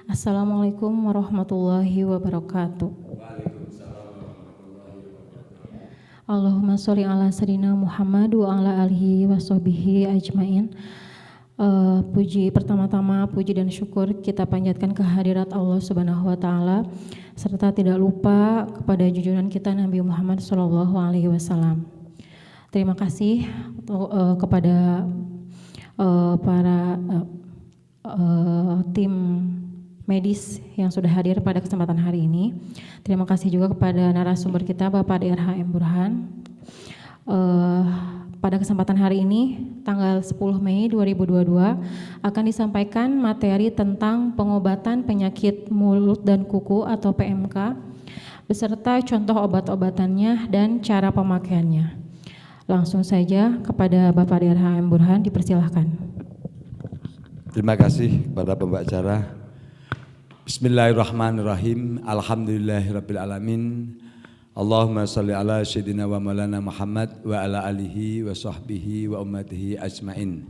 Assalamualaikum warahmatullahi wabarakatuh. Allahumma sholli ala sayyidina Muhammad wa ala alihi wa sahbihi ajmain. Puji pertama-tama, puji dan syukur kita panjatkan kehadirat Allah Subhanahu wa taala serta tidak lupa kepada junjungan kita Nabi Muhammad sallallahu alaihi wasallam. Terima kasih kepada para tim medis yang sudah hadir pada kesempatan hari ini. Terima kasih juga kepada narasumber kita Bapak DRHM Burhan. Pada kesempatan hari ini, tanggal 10 Mei 2022, akan disampaikan materi tentang pengobatan penyakit mulut dan kuku atau PMK, beserta contoh obat-obatannya dan cara pemakaiannya. Langsung saja kepada Bapak DRHM Burhan, dipersilahkan. Terima kasih kepada pembicara. Bismillahirrahmanirrahim. Alhamdulillahirabbil alamin. Allahumma shalli ala sayyidina wa maulana Muhammad wa ala alihi wa sahbihi wa ummatihi ajmain.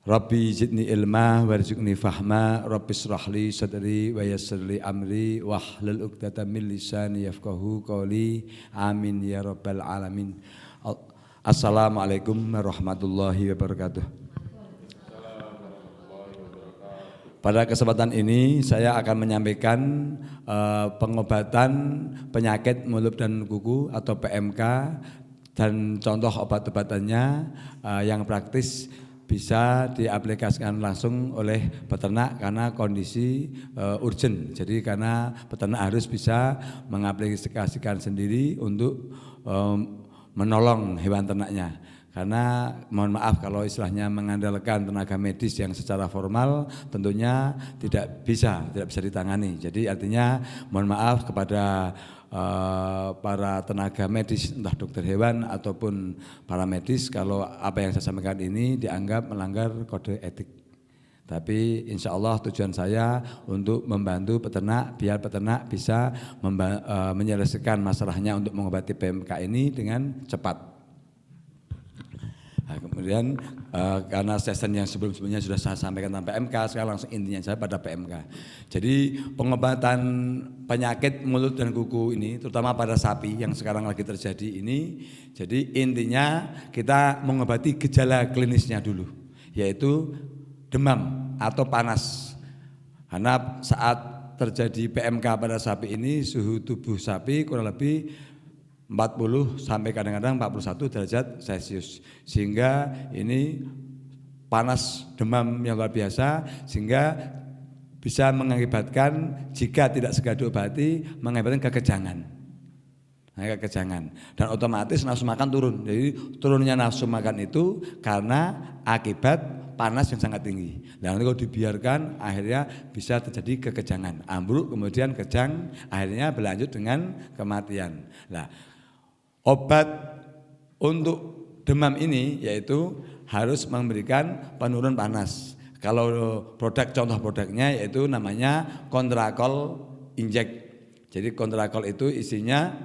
Rabbi zidni ilma warzuqni fahma, Rabbi shrahli sadri wa yassirli amri wahlul 'uqdatam min lisani yafqahu qawli. Amin ya rabbal alamin. Assalamualaikum warahmatullahi wabarakatuh. Pada kesempatan ini saya akan menyampaikan pengobatan penyakit mulut dan kuku atau PMK dan contoh obat-obatannya yang praktis bisa diaplikasikan langsung oleh peternak karena kondisi urgent. Jadi karena peternak harus bisa mengaplikasikan sendiri untuk menolong hewan ternaknya. Karena mohon maaf kalau istilahnya mengandalkan tenaga medis yang secara formal tentunya tidak bisa ditangani. Jadi artinya mohon maaf kepada para tenaga medis, entah dokter hewan ataupun para medis, kalau apa yang saya sampaikan ini dianggap melanggar kode etik. Tapi insya Allah tujuan saya untuk membantu peternak biar peternak bisa menyelesaikan masalahnya untuk mengobati PMK ini dengan cepat. Nah, kemudian karena session yang sebelum-sebelumnya sudah saya sampaikan tentang PMK, sekarang langsung intinya saya pada PMK. Jadi pengobatan penyakit mulut dan kuku ini, terutama pada sapi yang sekarang lagi terjadi ini, jadi intinya kita mengobati gejala klinisnya dulu, yaitu demam atau panas. Karena saat terjadi PMK pada sapi ini, suhu tubuh sapi kurang lebih 40 sampai kadang-kadang 41 derajat Celcius, sehingga ini panas demam yang luar biasa, sehingga bisa mengakibatkan jika tidak segera diobati mengakibatkan kekejangan. Dan otomatis nafsu makan turun. Jadi turunnya nafsu makan itu karena akibat panas yang sangat tinggi. Dan nanti kalau dibiarkan akhirnya bisa terjadi kekejangan, ambruk kemudian kejang, akhirnya berlanjut dengan kematian. Nah, obat untuk demam ini yaitu harus memberikan penurun panas. Kalau contoh produknya yaitu namanya Kontrakol Inject. Jadi Kontrakol itu isinya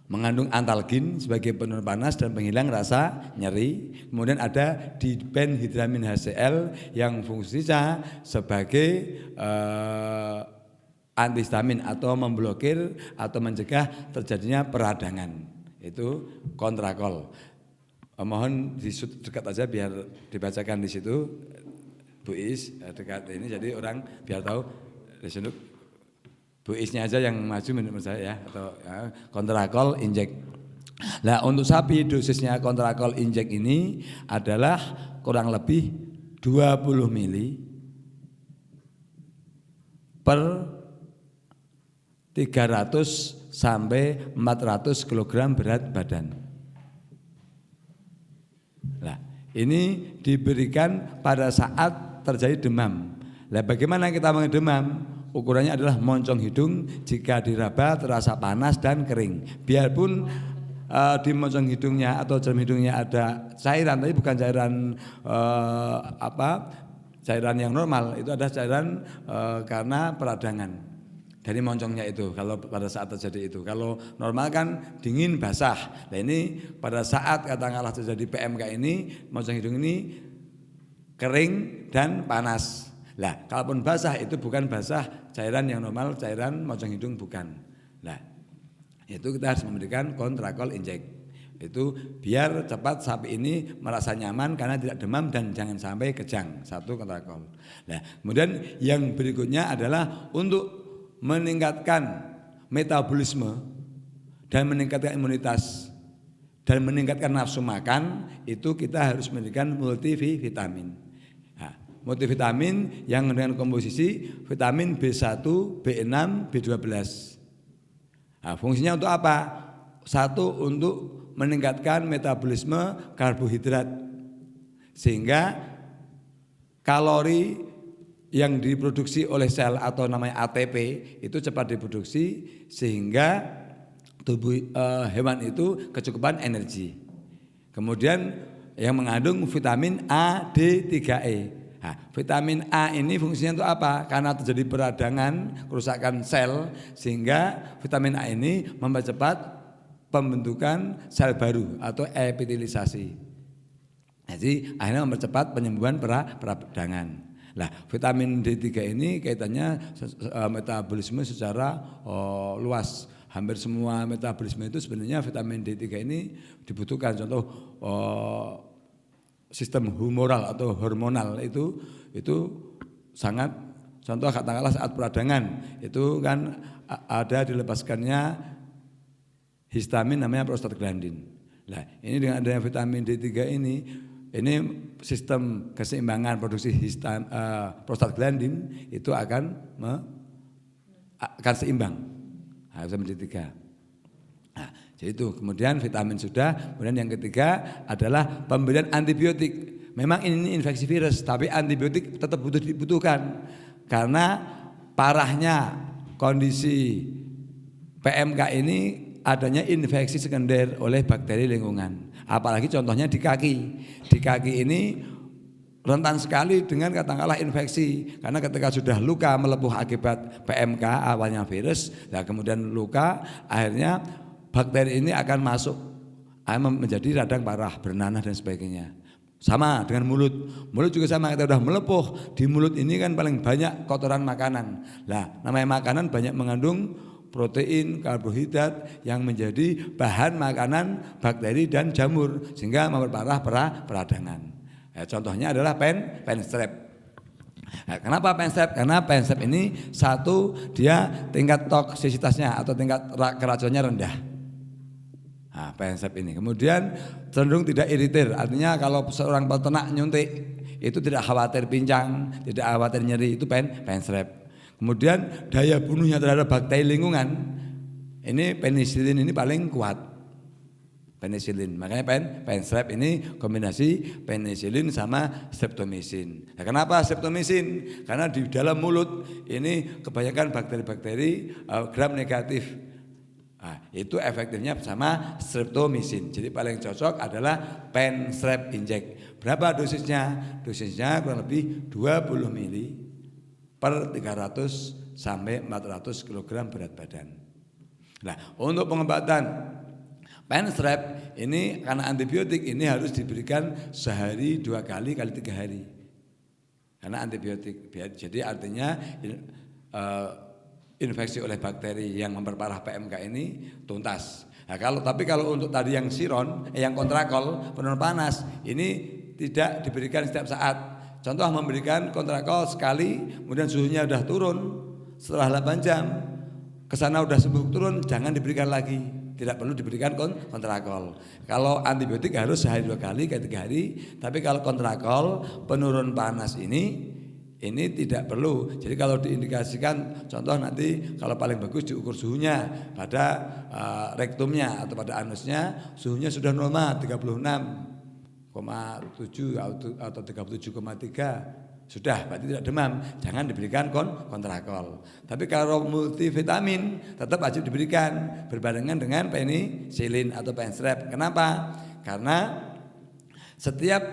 mengandung antalgin sebagai penurun panas dan penghilang rasa nyeri. Kemudian ada dibenhidramin HCl yang fungsinya sebagai antihistamin atau memblokir atau mencegah terjadinya peradangan. Itu Kontrakol. Mohon dekat aja biar dibacakan di situ, Bu Is, dekat ini jadi orang biar tahu. Disini Bu Isnya aja yang maju menurut saya ya, atau ya, Kontrakol Inject. Nah, untuk sapi dosisnya Kontrakol Inject ini adalah kurang lebih 20 mili per 300 sampai 400 kg berat badan. Nah, ini diberikan pada saat terjadi demam. Nah, bagaimana kita mengedemam? Ukurannya adalah moncong hidung, jika diraba terasa panas dan kering. Biarpun di moncong hidungnya atau dalam hidungnya ada cairan, tapi bukan cairan cairan yang normal, itu ada cairan karena peradangan dari moncongnya itu kalau pada saat terjadi itu. Kalau normal kan dingin basah. Nah ini pada saat katakanlah terjadi PMK ini, moncong hidung ini kering dan panas. Lah, kalaupun basah itu bukan basah cairan yang normal, cairan mocong hidung bukan. Lah, itu kita harus memberikan kontrakol injek. Itu biar cepat sapi ini merasa nyaman karena tidak demam dan jangan sampai kejang. Satu kontrakol. Nah, kemudian yang berikutnya adalah untuk meningkatkan metabolisme dan meningkatkan imunitas dan meningkatkan nafsu makan, itu kita harus memberikan multivitamin. Nah, multivitamin yang dengan komposisi vitamin B1, B6, B12. Nah, fungsinya untuk apa? Satu, untuk meningkatkan metabolisme karbohidrat sehingga kalori yang diproduksi oleh sel atau namanya ATP itu cepat diproduksi sehingga tubuh hewan itu kecukupan energi. Kemudian yang mengandung vitamin A, D, 3E. Nah, vitamin A ini fungsinya untuk apa? Karena terjadi peradangan, kerusakan sel sehingga vitamin A ini mempercepat pembentukan sel baru atau epitelisasi. Jadi akhirnya mempercepat penyembuhan peradangan. Nah, vitamin D3 ini kaitannya metabolisme secara luas. Hampir semua metabolisme itu sebenarnya vitamin D3 ini dibutuhkan. Contoh sistem humoral atau hormonal itu sangat, contoh katakanlah saat peradangan itu kan ada dilepaskannya histamin namanya prostaglandin. Nah, ini dengan adanya vitamin D3 ini sistem keseimbangan produksi prostaglandin itu akan seimbang. Nah, vitamin D3. Nah, jadi itu. Kemudian vitamin sudah. Kemudian yang ketiga adalah pemberian antibiotik. Memang ini infeksi virus, tapi antibiotik tetap dibutuhkan karena parahnya kondisi PMK ini adanya infeksi sekunder oleh bakteri lingkungan. Apalagi contohnya di kaki. Di kaki ini rentan sekali dengan katakanlah infeksi. Karena ketika sudah luka melepuh akibat PMK awalnya virus, nah kemudian luka, akhirnya bakteri ini akan masuk, menjadi radang parah, bernanah dan sebagainya. Sama dengan mulut. Mulut juga sama, kita udah melepuh. Di mulut ini kan paling banyak kotoran makanan. Lah, namanya makanan banyak mengandung protein, karbohidrat yang menjadi bahan makanan bakteri dan jamur sehingga memperparah peradangan. Contohnya adalah pen strep. Nah, kenapa pen strep? Karena pen strep ini satu, dia tingkat toksisitasnya atau tingkat keracuannya rendah. Nah, pen strep ini kemudian cenderung tidak iritir. Artinya kalau seorang peternak nyuntik itu tidak khawatir pincang, tidak khawatir nyeri, itu pen strep. Kemudian daya bunuhnya terhadap bakteri lingkungan, ini penisilin ini paling kuat. Penisilin, makanya pen strep ini kombinasi penisilin sama streptomycin. Nah, kenapa streptomycin? Karena di dalam mulut ini kebanyakan bakteri-bakteri gram negatif. Nah, itu efektifnya sama streptomycin. Jadi paling cocok adalah pen strep injek. Berapa dosisnya? Dosisnya kurang lebih 20 mili per 300 sampai 400 kg berat badan. Nah, untuk pengobatan pen strep ini karena antibiotik ini harus diberikan sehari 2 kali 3 hari. Karena antibiotik, jadi artinya infeksi oleh bakteri yang memperparah PMK ini tuntas. Nah, tapi kalau untuk tadi yang siron, yang kontrakol, penurunan panas ini tidak diberikan setiap saat. Contoh memberikan kontrakol sekali, kemudian suhunya udah turun setelah 8 jam, kesana udah sembuh turun, jangan diberikan lagi, tidak perlu diberikan kontrakol. Kalau antibiotik harus sehari 2 kali, 3 hari, tapi kalau kontrakol penurun panas ini tidak perlu. Jadi kalau diindikasikan, contoh nanti kalau paling bagus diukur suhunya pada rektumnya atau pada anusnya, suhunya sudah normal 36,7 atau 37,3 sudah, berarti tidak demam, jangan diberikan kontrakol. Tapi kalau multivitamin tetap wajib diberikan berbarengan dengan penisilin atau pen strep. Kenapa? Karena setiap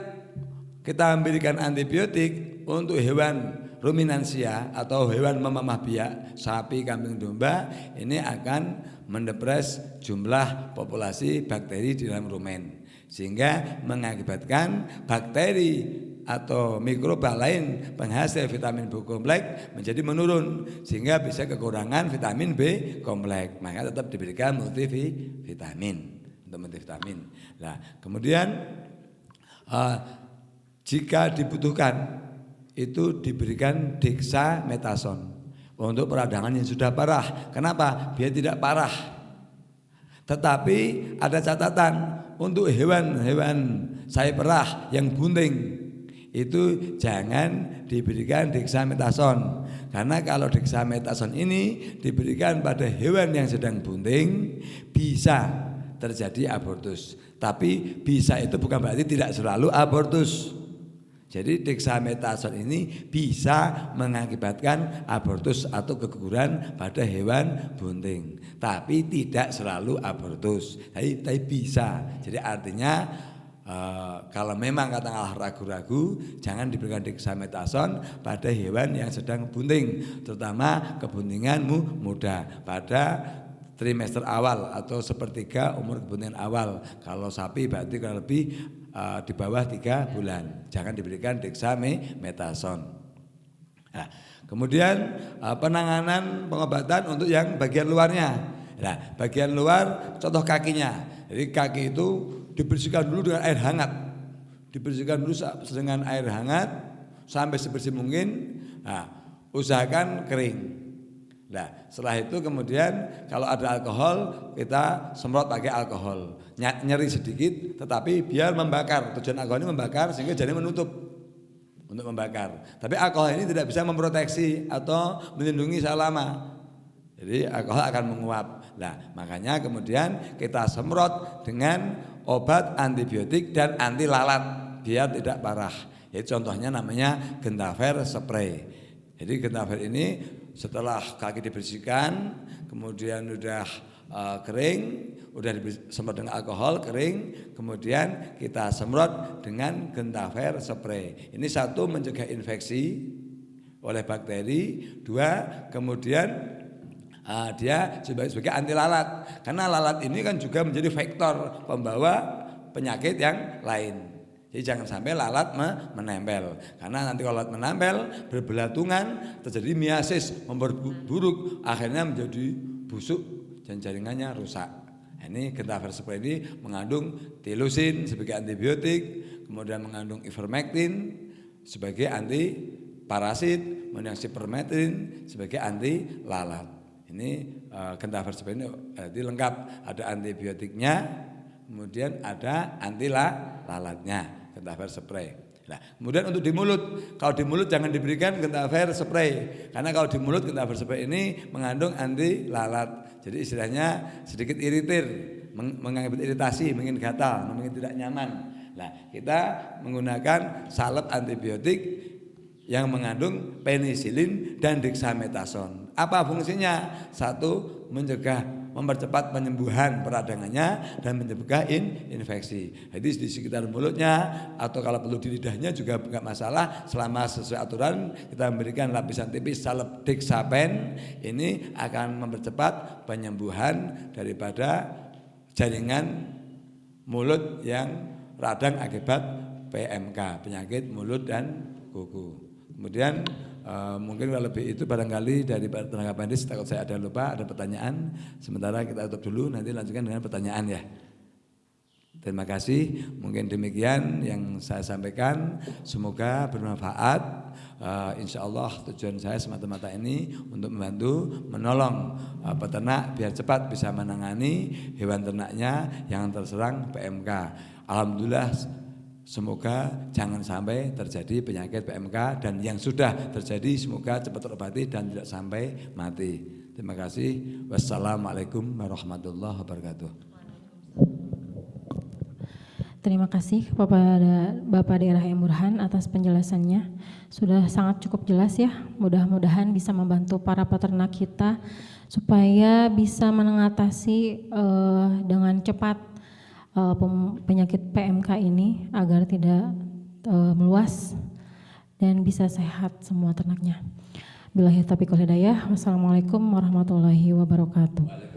kita memberikan antibiotik untuk hewan ruminansia atau hewan memamah biak, sapi, kambing, domba, ini akan mendepres jumlah populasi bakteri di dalam rumen. Sehingga mengakibatkan bakteri atau mikroba lain penghasil vitamin B kompleks menjadi menurun sehingga bisa kekurangan vitamin B kompleks. Maka tetap diberikan multivitamin untuk multivitamin. Nah, kemudian jika dibutuhkan itu diberikan dexamethasone untuk peradangan yang sudah parah. Kenapa? Biar tidak parah. Tetapi ada catatan untuk hewan-hewan sai perah yang bunting itu jangan diberikan dexamethasone. Karena kalau dexamethasone ini diberikan pada hewan yang sedang bunting bisa terjadi abortus. Tapi bisa itu bukan berarti tidak selalu abortus. Jadi dexamethasone ini bisa mengakibatkan abortus atau keguguran pada hewan bunting. Tapi tidak selalu abortus. Tapi bisa. Jadi artinya kalau memang katakanlah ragu-ragu, jangan diberikan dexamethasone pada hewan yang sedang bunting, terutama kebuntinganmu muda pada trimester awal atau sepertiga umur kebuntingan awal. Kalau sapi berarti kurang lebih di bawah 3 bulan. Jangan diberikan dexamethasone. Nah, kemudian penanganan pengobatan untuk yang bagian luarnya. Nah, bagian luar contoh kakinya. Jadi kaki itu dibersihkan dulu dengan air hangat. Dibersihkan dulu dengan air hangat sampai sebersih mungkin. Nah, usahakan kering. Nah, setelah itu kemudian kalau ada alkohol kita semprot pakai alkohol. Nyeri sedikit tetapi biar membakar. Tujuan alkohol ini membakar sehingga janin menutup untuk membakar. Tapi alkohol ini tidak bisa memproteksi atau melindungi selama. Jadi alkohol akan menguap. Nah, makanya kemudian kita semprot dengan obat antibiotik dan anti lalat biar tidak parah. Jadi contohnya namanya Gentaver spray. Jadi Gentaver ini setelah kaki dibersihkan, kemudian udah kering, udah disemprot dengan alkohol kering, kemudian kita semprot dengan Gentaver spray. Ini satu mencegah infeksi oleh bakteri, dua kemudian dia sebagai anti lalat. Karena lalat ini kan juga menjadi vektor pembawa penyakit yang lain. Jadi jangan sampai lalat menempel. Karena nanti kalau lalat menempel berbelatungan terjadi miasis, memperburuk, akhirnya menjadi busuk dan jaringannya rusak. Ini Gentaver spray ini mengandung tilusin sebagai antibiotik, kemudian mengandung ivermectin sebagai anti parasit, kemudian sipermetrin sebagai anti lalat. Ini Gentaver spray ini berarti lengkap, ada antibiotiknya, kemudian ada anti lalatnya, Gentaver spray. Nah, kemudian untuk di mulut, kalau di mulut jangan diberikan Gentaver spray, karena kalau di mulut Gentaver spray ini mengandung anti lalat. Jadi istilahnya sedikit iritir, mengakibatkan iritasi, mungkin gatal, mungkin tidak nyaman. Nah, kita menggunakan salep antibiotik yang mengandung penisilin dan dexamethasone. Apa fungsinya? Satu, mempercepat penyembuhan peradangannya dan mencegah infeksi. Jadi di sekitar mulutnya atau kalau perlu di lidahnya juga enggak masalah, selama sesuai aturan kita memberikan lapisan tipis salep dexapen. Ini akan mempercepat penyembuhan daripada jaringan mulut yang radang akibat PMK, penyakit mulut dan kuku. Kemudian mungkin kalau lebih itu barangkali dari tenaga medis, takut saya ada lupa, ada pertanyaan. Sementara kita tutup dulu, nanti lanjutkan dengan pertanyaan ya. Terima kasih. Mungkin demikian yang saya sampaikan. Semoga bermanfaat. Insya Allah tujuan saya semata-mata ini untuk membantu menolong peternak biar cepat bisa menangani hewan ternaknya yang terserang PMK. Alhamdulillah. Semoga jangan sampai terjadi penyakit PMK dan yang sudah terjadi semoga cepat terobati dan tidak sampai mati. Terima kasih. Wassalamualaikum warahmatullahi wabarakatuh. Terima kasih kepada Bapak Daerah M. Burhan atas penjelasannya. Sudah sangat cukup jelas ya. Mudah-mudahan bisa membantu para peternak kita supaya bisa mengatasi dengan cepat penyakit PMK ini agar tidak meluas dan bisa sehat semua ternaknya. Billahi taufiq wal hidayah. Wassalamualaikum warahmatullahi wabarakatuh.